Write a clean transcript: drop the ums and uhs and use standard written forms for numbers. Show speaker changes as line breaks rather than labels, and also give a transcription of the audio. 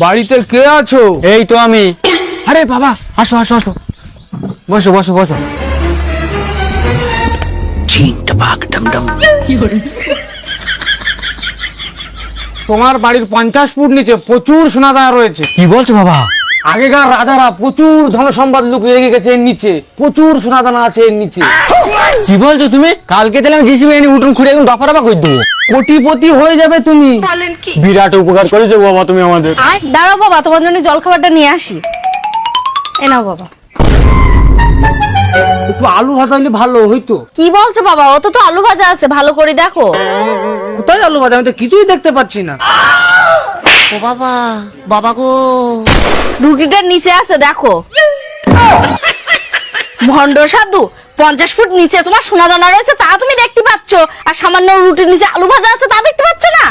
বাড়িতে কে আছো?
এই তো আমি। আরে বাবা, আসো আসো আসো, বসো বসো বসো।
তোমার বাড়ির 50 ফুট নিচে প্রচুর সোনাদানা রয়েছে।
কি বলছো বাবা?
আগেকার রাজারা প্রচুর ধন সম্পদ লুকিয়ে রেখে গেছে এর নিচে, প্রচুর সোনাদানা আছে এর নিচে।
কি বলছো তুমি? কালকে তাহলে আমি জিসিবি এনে উঠুন খুঁড়ে একদম দফা দফা করে দেবো।
কোটিপতি হয়ে যাবে তুমি।
বিরাট উপকার করেছো বাবা তুমি আমাদের।
দাঁড়াও বাবা, তোমার জন্য জল খাবারটা নিয়ে আসি। এ নাও বাবা।
একটু আলু ভাজা হলে ভালো হইতো।
কি বলছো বাবা? অত তো আলু ভাজা আছে, ভালো করে দেখো।
কোথায় আলু ভাজা? আমি তো কিছুই দেখতে পাচ্ছি না।
ও বাবা, বাবা গো।
রুটিটার নিচে আছে, দেখো। ভন্ড সাধু, 50 ফুট নিচে তোমার সোনা দানা রয়েছে তা তুমি দেখতে পাচ্ছ, আর সামান্য রুটির নিচে আলু ভাজা আছে তা দেখতে পাচ্ছ না?